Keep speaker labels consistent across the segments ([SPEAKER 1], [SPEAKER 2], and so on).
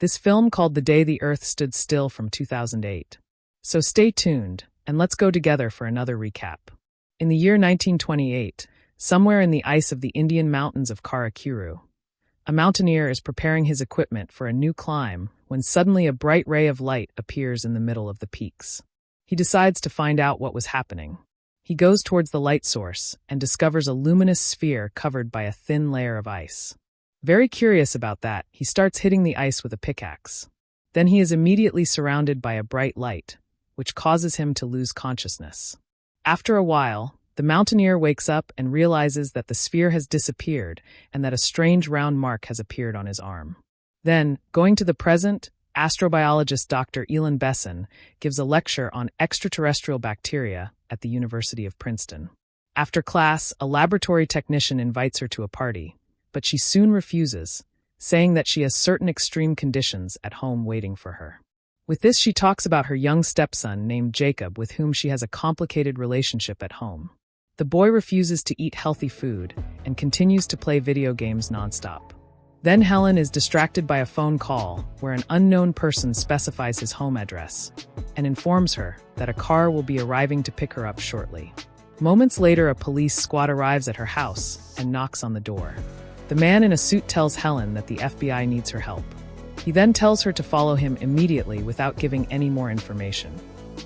[SPEAKER 1] This film called The Day the Earth Stood Still from 2008. So stay tuned, and let's go together for another recap. In the year 1928, somewhere in the ice of the Indian mountains of Karakuru, a mountaineer is preparing his equipment for a new climb when suddenly a bright ray of light appears in the middle of the peaks. He decides to find out what was happening. He goes towards the light source and discovers a luminous sphere covered by a thin layer of ice. Very curious about that, he starts hitting the ice with a pickaxe. Then he is immediately surrounded by a bright light, which causes him to lose consciousness. After a while, the mountaineer wakes up and realizes that the sphere has disappeared and that a strange round mark has appeared on his arm. Then, going to the present, astrobiologist Dr. Elin Besson gives a lecture on extraterrestrial bacteria at the University of Princeton. After class, a laboratory technician invites her to a party, but she soon refuses, saying that she has certain extreme conditions at home waiting for her. With this, she talks about her young stepson named Jacob, with whom she has a complicated relationship at home. The boy refuses to eat healthy food and continues to play video games nonstop. Then Helen is distracted by a phone call where an unknown person specifies his home address and informs her that a car will be arriving to pick her up shortly. Moments later, a police squad arrives at her house and knocks on the door. The man in a suit tells Helen that the FBI needs her help. He then tells her to follow him immediately without giving any more information.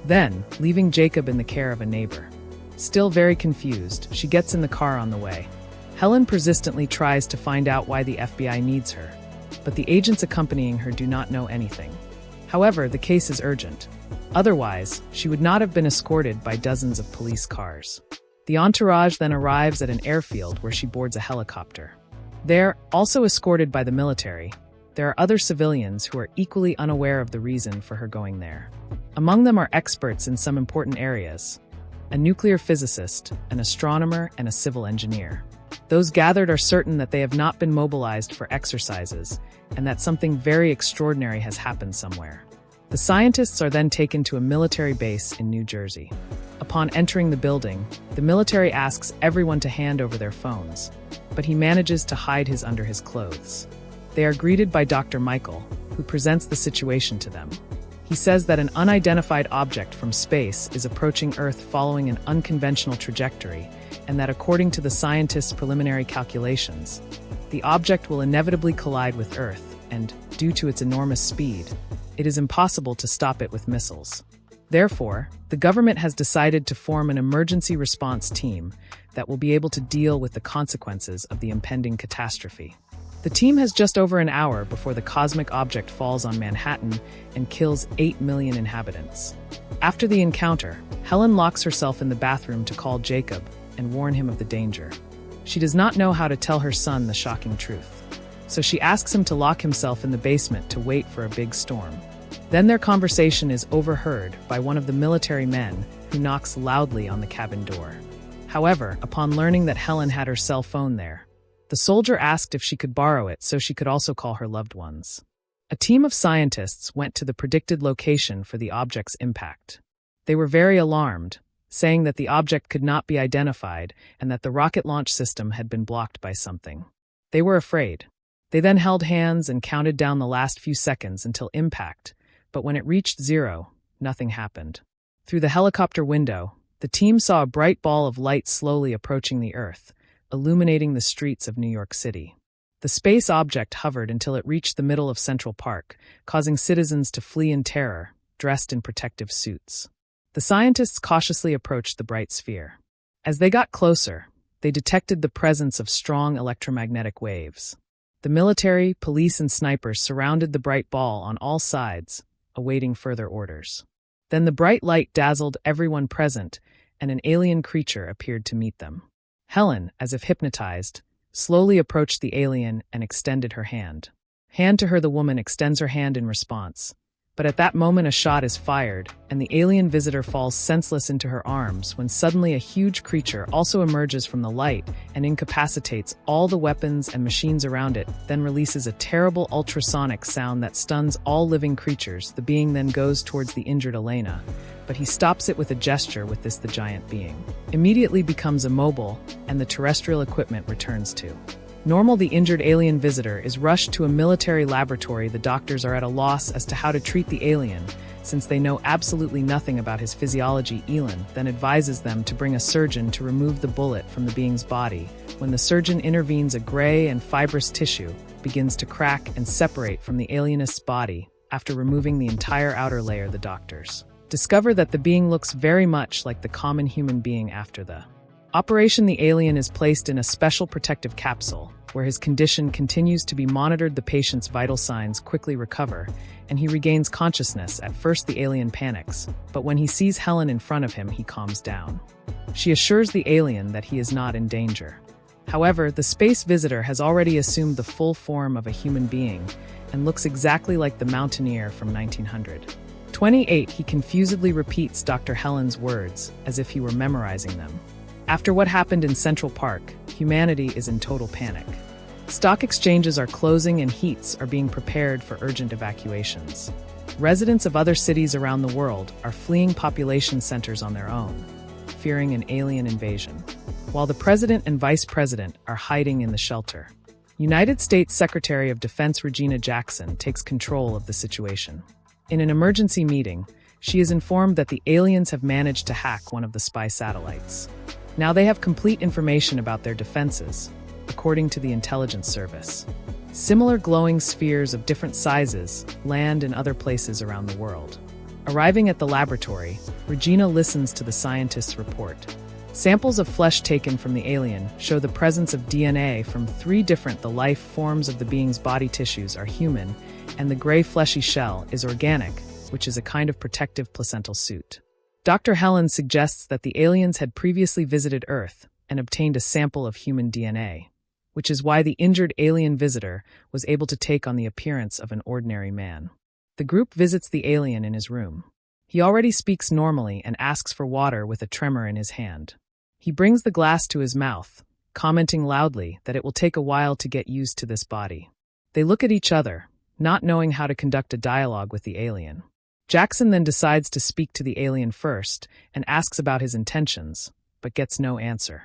[SPEAKER 1] Then, leaving Jacob in the care of a neighbor. Still very confused, she gets in the car on the way. Helen persistently tries to find out why the FBI needs her, but the agents accompanying her do not know anything. However, the case is urgent. Otherwise, she would not have been escorted by dozens of police cars. The entourage then arrives at an airfield where she boards a helicopter. There, also escorted by the military, there are other civilians who are equally unaware of the reason for her going there. Among them are experts in some important areas: a nuclear physicist, an astronomer, and a civil engineer. Those gathered are certain that they have not been mobilized for exercises and that something very extraordinary has happened somewhere. The scientists are then taken to a military base in New Jersey. Upon entering the building, the military asks everyone to hand over their phones, but he manages to hide his under his clothes. They are greeted by Dr. Michael, who presents the situation to them. He says that an unidentified object from space is approaching Earth following an unconventional trajectory, and that according to the scientists' preliminary calculations, the object will inevitably collide with Earth, and, due to its enormous speed, it is impossible to stop it with missiles. Therefore, the government has decided to form an emergency response team that will be able to deal with the consequences of the impending catastrophe. The team has just over an hour before the cosmic object falls on Manhattan and kills 8 million inhabitants. After the encounter, Helen locks herself in the bathroom to call Jacob and warn him of the danger. She does not know how to tell her son the shocking truth, so she asks him to lock himself in the basement to wait for a big storm. Then their conversation is overheard by one of the military men who knocks loudly on the cabin door. However, upon learning that Helen had her cell phone there, the soldier asked if she could borrow it so she could also call her loved ones. A team of scientists went to the predicted location for the object's impact. They were very alarmed, saying that the object could not be identified and that the rocket launch system had been blocked by something. They were afraid. They then held hands and counted down the last few seconds until impact, but when it reached 0, nothing happened. Through the helicopter window, the team saw a bright ball of light slowly approaching the Earth, illuminating the streets of New York City. The space object hovered until it reached the middle of Central Park, causing citizens to flee in terror, dressed in protective suits. The scientists cautiously approached the bright sphere. As they got closer, they detected the presence of strong electromagnetic waves. The military, police, and snipers surrounded the bright ball on all sides, awaiting further orders. Then the bright light dazzled everyone present, and an alien creature appeared to meet them. Helen, as if hypnotized, slowly approached the alien and extended her hand. Hand to her, the woman extends her hand in response. But at that moment a shot is fired, and the alien visitor falls senseless into her arms when suddenly a huge creature also emerges from the light and incapacitates all the weapons and machines around it, then releases a terrible ultrasonic sound that stuns all living creatures. The being then goes towards the injured Elena, but he stops it with a gesture. With this, the giant being immediately becomes immobile, and the terrestrial equipment returns to Normal, the injured alien visitor is rushed to a military laboratory. The doctors are at a loss as to how to treat the alien, since they know absolutely nothing about his physiology. Elon then advises them to bring a surgeon to remove the bullet from the being's body. When the surgeon intervenes, a gray and fibrous tissue begins to crack and separate from the alienist's body. After removing the entire outer layer, the doctors discover that the being looks very much like the common human being. After the operation, the alien is placed in a special protective capsule, where his condition continues to be monitored. The patient's vital signs quickly recover, and he regains consciousness. At first, the alien panics, but when he sees Helen in front of him, he calms down. She assures the alien that he is not in danger. However, the space visitor has already assumed the full form of a human being and looks exactly like the mountaineer from 1928. He confusedly repeats Dr. Helen's words as if he were memorizing them. After what happened in Central Park, humanity is in total panic. Stock exchanges are closing and heats are being prepared for urgent evacuations. Residents of other cities around the world are fleeing population centers on their own, fearing an alien invasion, while the president and vice president are hiding in the shelter. United States Secretary of Defense Regina Jackson takes control of the situation. In an emergency meeting, she is informed that the aliens have managed to hack one of the spy satellites. Now they have complete information about their defenses, according to the intelligence service. Similar glowing spheres of different sizes land in other places around the world. Arriving at the laboratory, Regina listens to the scientists' report. Samples of flesh taken from the alien show the presence of DNA from 3 different the life forms of the being's body. Tissues are human, and the gray fleshy shell is organic, which is a kind of protective placental suit. Dr. Helen suggests that the aliens had previously visited Earth and obtained a sample of human DNA, which is why the injured alien visitor was able to take on the appearance of an ordinary man. The group visits the alien in his room. He already speaks normally and asks for water with a tremor in his hand. He brings the glass to his mouth, commenting loudly that it will take a while to get used to this body. They look at each other, not knowing how to conduct a dialogue with the alien. Jackson then decides to speak to the alien first and asks about his intentions, but gets no answer.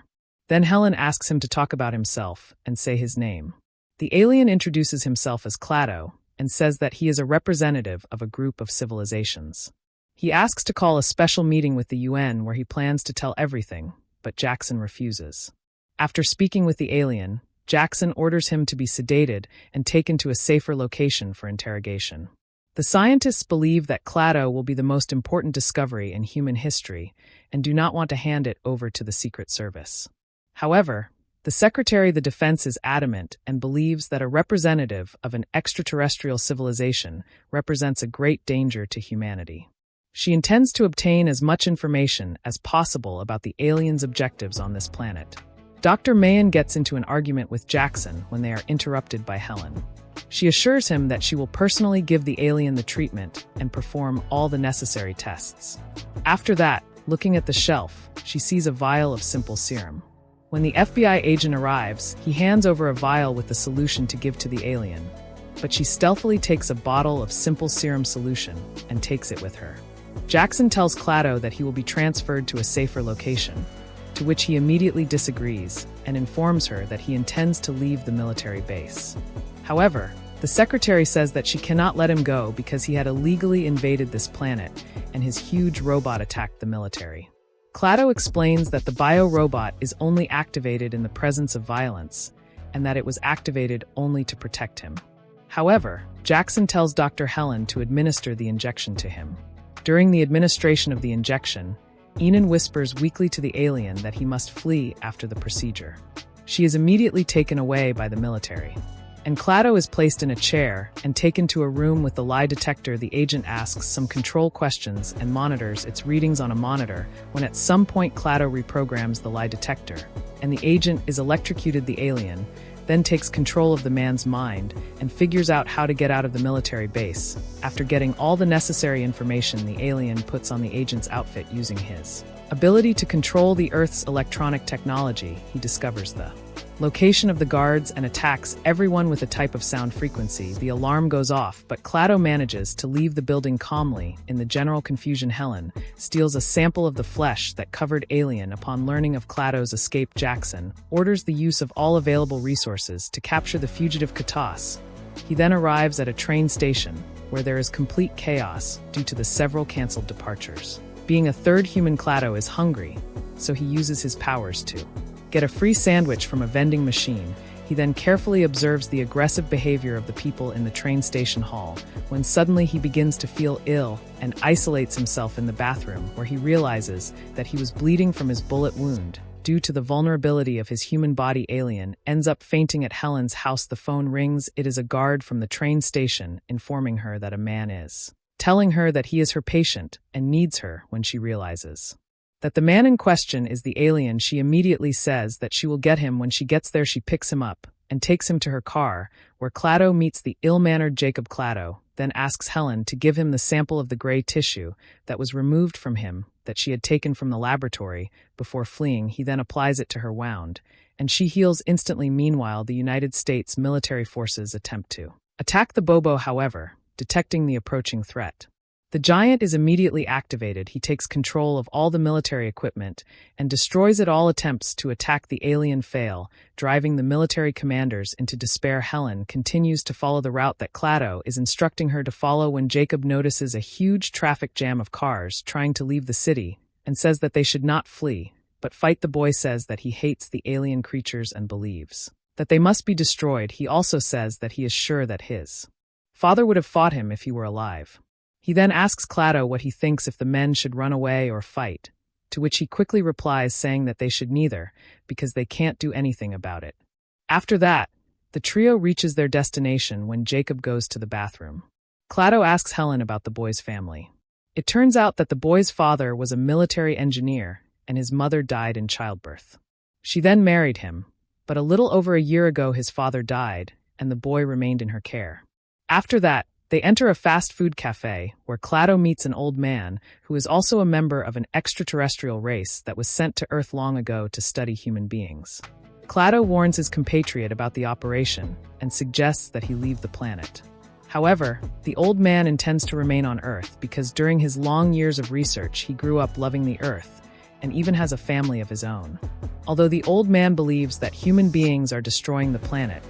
[SPEAKER 1] Then Helen asks him to talk about himself and say his name. The alien introduces himself as Klaatu and says that he is a representative of a group of civilizations. He asks to call a special meeting with the UN where he plans to tell everything, but Jackson refuses. After speaking with the alien, Jackson orders him to be sedated and taken to a safer location for interrogation. The scientists believe that Klaatu will be the most important discovery in human history and do not want to hand it over to the Secret Service. However, the Secretary of the Defense is adamant and believes that a representative of an extraterrestrial civilization represents a great danger to humanity. She intends to obtain as much information as possible about the aliens' objectives on this planet. Dr. Mayan gets into an argument with Jackson when they are interrupted by Helen. She assures him that she will personally give the alien the treatment and perform all the necessary tests. After that, looking at the shelf, she sees a vial of simple serum. When the FBI agent arrives, he hands over a vial with the solution to give to the alien, but she stealthily takes a bottle of simple serum solution and takes it with her. Jackson tells Klaatu that he will be transferred to a safer location, to which he immediately disagrees and informs her that he intends to leave the military base. However, the secretary says that she cannot let him go because he had illegally invaded this planet and his huge robot attacked the military. Klaatu explains that the bio-robot is only activated in the presence of violence and that it was activated only to protect him. However, Jackson tells Dr. Helen to administer the injection to him. During the administration of the injection, Enan whispers weakly to the alien that he must flee after the procedure. She is immediately taken away by the military, and Klaatu is placed in a chair and taken to a room with the lie detector. The agent asks some control questions and monitors its readings on a monitor when at some point Klaatu reprograms the lie detector, and the agent is electrocuted. The alien then takes control of the man's mind and figures out how to get out of the military base. After getting all the necessary information, the alien puts on the agent's outfit using his ability to control the Earth's electronic technology. He discovers the location of the guards, and attacks everyone with a type of sound frequency. The alarm goes off, but Klaatu manages to leave the building calmly. In the general confusion, Helen steals a sample of the flesh that covered alien. Upon learning of Klaatu's escape, Jackson orders the use of all available resources to capture the fugitive Katas. He then arrives at a train station where there is complete chaos due to the several canceled departures. Being a third human, Klaatu is hungry, so he uses his powers to get a free sandwich from a vending machine. He then carefully observes the aggressive behavior of the people in the train station hall, when suddenly he begins to feel ill and isolates himself in the bathroom, where he realizes that he was bleeding from his bullet wound. Due to the vulnerability of his human body, alien ends up fainting at Helen's house. The phone rings. It is a guard from the train station informing her that a man is telling her that he is her patient and needs her. When she realizes that the man in question is the alien, she immediately says that she will get him. When she gets there, she picks him up and takes him to her car, where Klaatu meets the ill-mannered Jacob. Klaatu then asks Helen to give him the sample of the gray tissue that was removed from him that she had taken from the laboratory before fleeing. He then applies it to her wound, and she heals instantly. Meanwhile, the United States military forces attempt to attack the Bobo. However, detecting the approaching threat, the giant is immediately activated. He takes control of all the military equipment and destroys it. All attempts to attack the alien fail, driving the military commanders into despair. Helen continues to follow the route that Klaatu is instructing her to follow when Jacob notices a huge traffic jam of cars trying to leave the city and says that they should not flee, but fight. The boy says that he hates the alien creatures and believes that they must be destroyed. He also says that he is sure that his father would have fought him if he were alive. He then asks Klaatu what he thinks if the men should run away or fight, to which he quickly replies saying that they should neither, because they can't do anything about it. After that, the trio reaches their destination when Jacob goes to the bathroom. Klaatu asks Helen about the boy's family. It turns out that the boy's father was a military engineer and his mother died in childbirth. She then married him, but a little over a year ago his father died and the boy remained in her care. After that, they enter a fast food cafe where Klaatu meets an old man who is also a member of an extraterrestrial race that was sent to Earth long ago to study human beings. Klaatu warns his compatriot about the operation and suggests that he leave the planet. However, the old man intends to remain on Earth because during his long years of research he grew up loving the Earth and even has a family of his own. Although the old man believes that human beings are destroying the planet,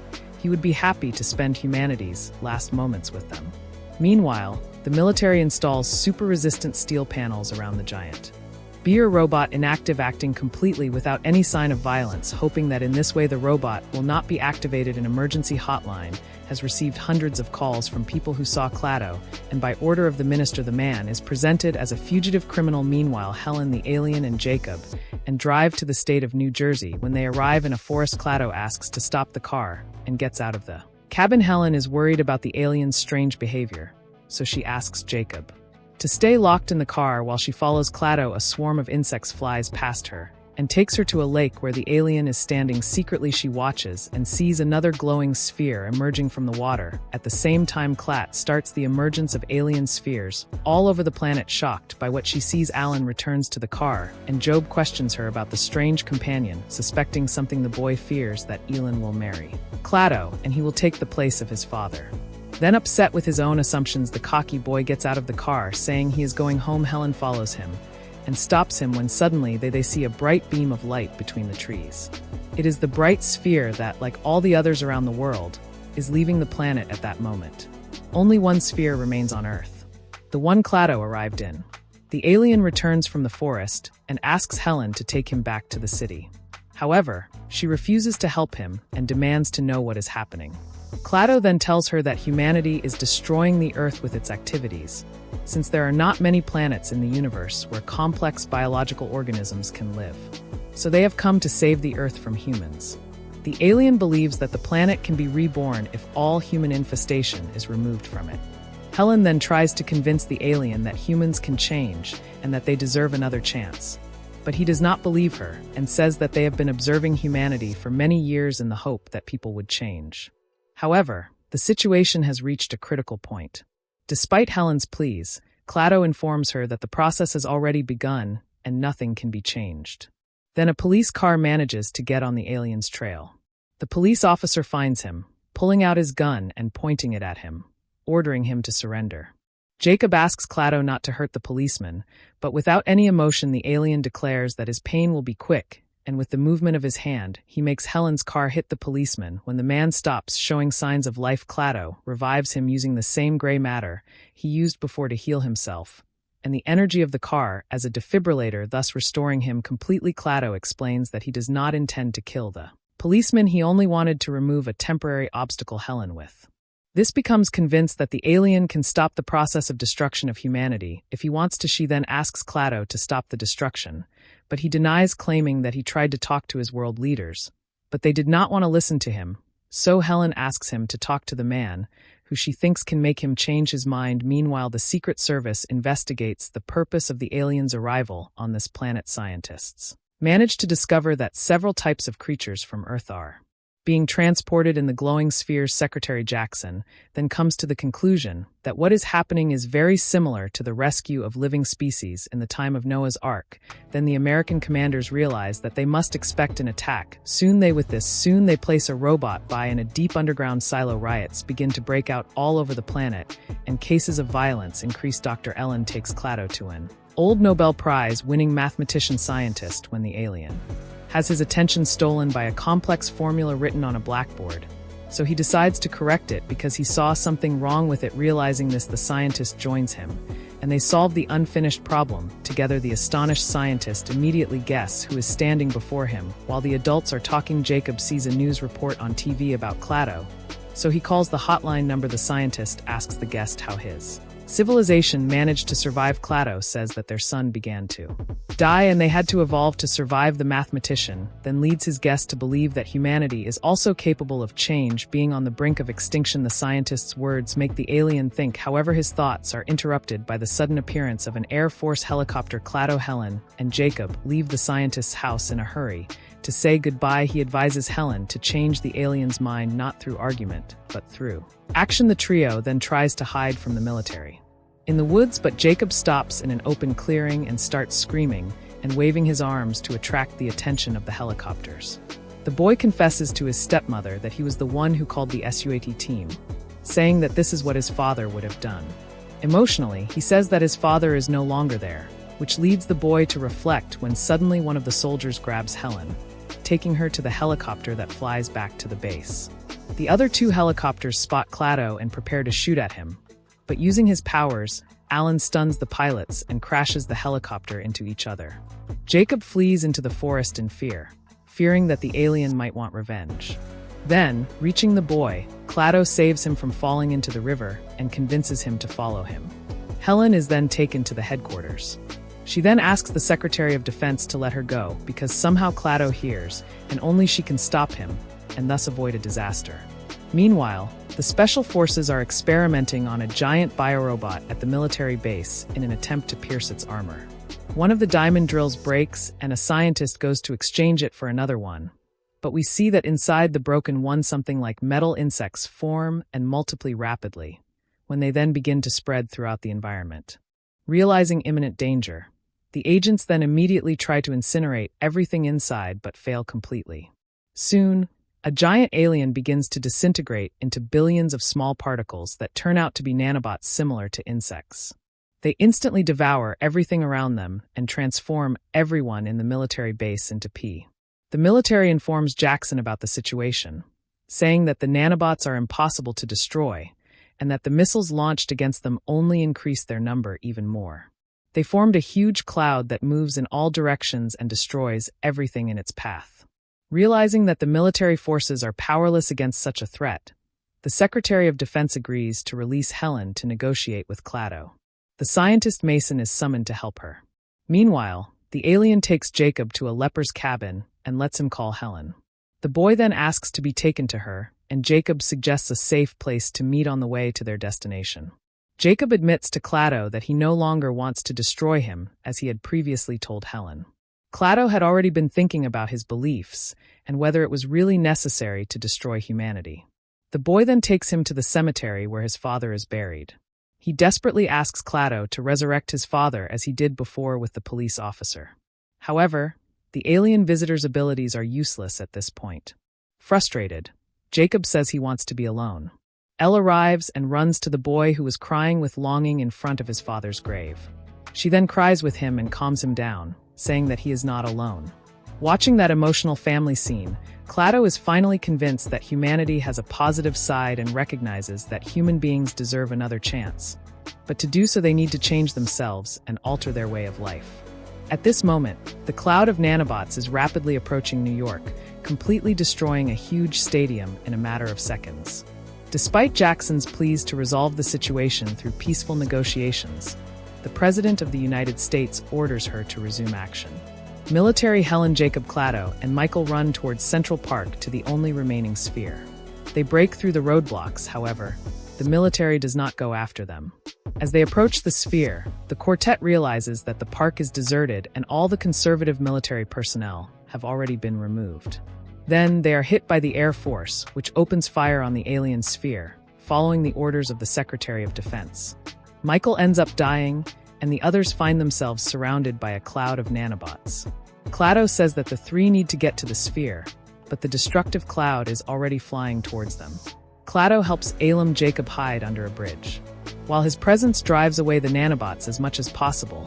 [SPEAKER 1] he would be happy to spend humanity's last moments with them. Meanwhile, the military installs super-resistant steel panels around the giant beer robot, inactive, acting completely without any sign of violence, hoping that in this way the robot will not be activated. An emergency hotline has received hundreds of calls from people who saw Klaatu, and by order of the minister the man is presented as a fugitive criminal. Meanwhile, Helen, the alien, and Jacob and drive to the state of New Jersey. When they arrive in a forest, Klaatu asks to stop the car and gets out of the cabin. Helen is worried about the alien's strange behavior, so she asks Jacob to stay locked in the car while she follows Klaatu. A swarm of insects flies past her and takes her to a lake where the alien is standing secretly. She watches and sees another glowing sphere emerging from the water. At the same time, Klaatu starts the emergence of alien spheres all over the planet. Shocked by what she sees, Alan returns to the car and Job questions her about the strange companion, suspecting something. The boy fears that Elon will marry Klaatu and he will take the place of his father. Then, upset with his own assumptions, the cocky boy gets out of the car saying he is going home. Helen follows him and stops him when suddenly they see a bright beam of light between the trees. It is the bright sphere that, like all the others around the world, is leaving the planet at that moment. Only one sphere remains on Earth, the one Klaatu arrived in. The alien returns from the forest and asks Helen to take him back to the city. However, she refuses to help him and demands to know what is happening. Klaatu then tells her that humanity is destroying the Earth with its activities, since there are not many planets in the universe where complex biological organisms can live. So they have come to save the Earth from humans. The alien believes that the planet can be reborn if all human infestation is removed from it. Helen then tries to convince the alien that humans can change and that they deserve another chance. But he does not believe her and says that they have been observing humanity for many years in the hope that people would change. However, the situation has reached a critical point. Despite Helen's pleas, Klaatu informs her that the process has already begun and nothing can be changed. Then a police car manages to get on the alien's trail. The police officer finds him, pulling out his gun and pointing it at him, ordering him to surrender. Jacob asks Klaatu not to hurt the policeman, but without any emotion the alien declares that his pain will be quick, and with the movement of his hand, he makes Helen's car hit the policeman. When the man stops, showing signs of life, Klaatu revives him using the same gray matter he used before to heal himself, and the energy of the car as a defibrillator, thus restoring him completely. Klaatu explains that he does not intend to kill the policeman, he only wanted to remove a temporary obstacle Helen with. This becomes convinced that the alien can stop the process of destruction of humanity. If he wants to, she then asks Klaatu to stop the destruction, but he denies, claiming that he tried to talk to his world leaders, but they did not want to listen to him. So Helen asks him to talk to the man, who she thinks can make him change his mind. Meanwhile, the Secret Service investigates the purpose of the alien's arrival on this planet. Scientists manage to discover that several types of creatures from Earth are being transported in the glowing spheres. Secretary Jackson then comes to the conclusion that what is happening is very similar to the rescue of living species in the time of Noah's Ark. Then the American commanders realize that they must expect an attack. Soon they place a robot by, and a deep underground silo. Riots begin to break out all over the planet, and cases of violence increase. Dr. Ellen takes Klaatu to an old Nobel Prize-winning mathematician scientist when the alien has his attention stolen by a complex formula written on a blackboard. So he decides to correct it because he saw something wrong with it. Realizing this, the scientist joins him, and they solve the unfinished problem. Together, the astonished scientist immediately guesses who is standing before him. While the adults are talking, Jacob sees a news report on TV about Klaatu, so he calls the hotline number. The scientist asks the guest how his civilization managed to survive. Klaatu says that their son began to die and they had to evolve to survive. The mathematician then leads his guest to believe that humanity is also capable of change, being on the brink of extinction. The scientist's words make the alien think, however his thoughts are interrupted by the sudden appearance of an Air Force helicopter. Klaatu, Helen, and Jacob leave the scientist's house in a hurry to say goodbye. He advises Helen to change the alien's mind not through argument, but through action. The trio then tries to hide from the military in the woods, but Jacob stops in an open clearing and starts screaming and waving his arms to attract the attention of the helicopters. The boy confesses to his stepmother that he was the one who called the SWAT team, saying that this is what his father would have done. Emotionally, he says that his father is no longer there, which leads the boy to reflect when suddenly one of the soldiers grabs Helen, taking her to the helicopter that flies back to the base. The other two helicopters spot Klaatu and prepare to shoot at him, but using his powers, Alan stuns the pilots and crashes the helicopter into each other. Jacob flees into the forest in fear, fearing that the alien might want revenge. Then, reaching the boy, Klaatu saves him from falling into the river and convinces him to follow him. Helen is then taken to the headquarters. She then asks the Secretary of Defense to let her go because somehow Klaatu hears, and only she can stop him, and thus avoid a disaster. Meanwhile, the Special Forces are experimenting on a giant biorobot at the military base in an attempt to pierce its armor. One of the diamond drills breaks, and a scientist goes to exchange it for another one. But we see that inside the broken one something like metal insects form and multiply rapidly, when they then begin to spread throughout the environment. Realizing imminent danger, the agents then immediately try to incinerate everything inside but fail completely. Soon, a giant alien begins to disintegrate into billions of small particles that turn out to be nanobots similar to insects. They instantly devour everything around them and transform everyone in the military base into pea. The military informs Jackson about the situation, saying that the nanobots are impossible to destroy and that the missiles launched against them only increase their number even more. They formed a huge cloud that moves in all directions and destroys everything in its path. Realizing that the military forces are powerless against such a threat, the Secretary of Defense agrees to release Helen to negotiate with Klaatu. The scientist Mason is summoned to help her. Meanwhile, the alien takes Jacob to a leper's cabin and lets him call Helen. The boy then asks to be taken to her, and Jacob suggests a safe place to meet on the way to their destination. Jacob admits to Klaatu that he no longer wants to destroy him, as he had previously told Helen. Klaatu had already been thinking about his beliefs and whether it was really necessary to destroy humanity. The boy then takes him to the cemetery where his father is buried. He desperately asks Klaatu to resurrect his father as he did before with the police officer. However, the alien visitor's abilities are useless at this point. Frustrated, Jacob says he wants to be alone. Elle arrives and runs to the boy who was crying with longing in front of his father's grave. She then cries with him and calms him down, saying that he is not alone. Watching that emotional family scene, Klaatu is finally convinced that humanity has a positive side and recognizes that human beings deserve another chance. But to do so, they need to change themselves and alter their way of life. At this moment, the cloud of nanobots is rapidly approaching New York, completely destroying a huge stadium in a matter of seconds. Despite Jackson's pleas to resolve the situation through peaceful negotiations, the President of the United States orders her to resume action. Military Helen Jacob Klaatu and Michael run towards Central Park to the only remaining sphere. They break through the roadblocks, however. The military does not go after them. As they approach the sphere, the quartet realizes that the park is deserted and all the conservative military personnel have already been removed. Then they are hit by the Air Force, which opens fire on the alien sphere, following the orders of the Secretary of Defense. Michael ends up dying, and the others find themselves surrounded by a cloud of nanobots. Klaatu says that the three need to get to the sphere, but the destructive cloud is already flying towards them. Klaatu helps Elam Jacob hide under a bridge. While his presence drives away the nanobots as much as possible,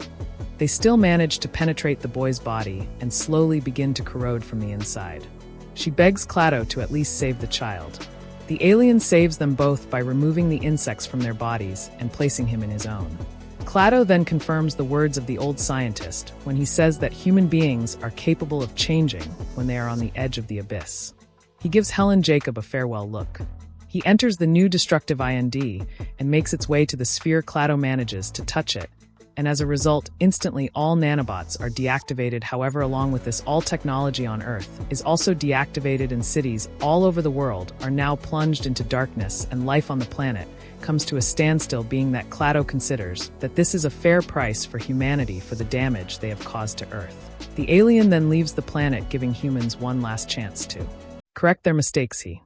[SPEAKER 1] they still manage to penetrate the boy's body and slowly begin to corrode from the inside. She begs Klaatu to at least save the child. The alien saves them both by removing the insects from their bodies and placing him in his own. Klaatu then confirms the words of the old scientist when he says that human beings are capable of changing when they are on the edge of the abyss. He gives Helen Jacob a farewell look. He enters the new destructive IND and makes its way to the sphere. Klaatu manages to touch it, and as a result, instantly all nanobots are deactivated. However, along with this, all technology on Earth is also deactivated, and cities all over the world are now plunged into darkness, and life on the planet comes to a standstill, being that Klaatu considers that this is a fair price for humanity for the damage they have caused to Earth. The alien then leaves the planet, giving humans one last chance to correct their mistakes. He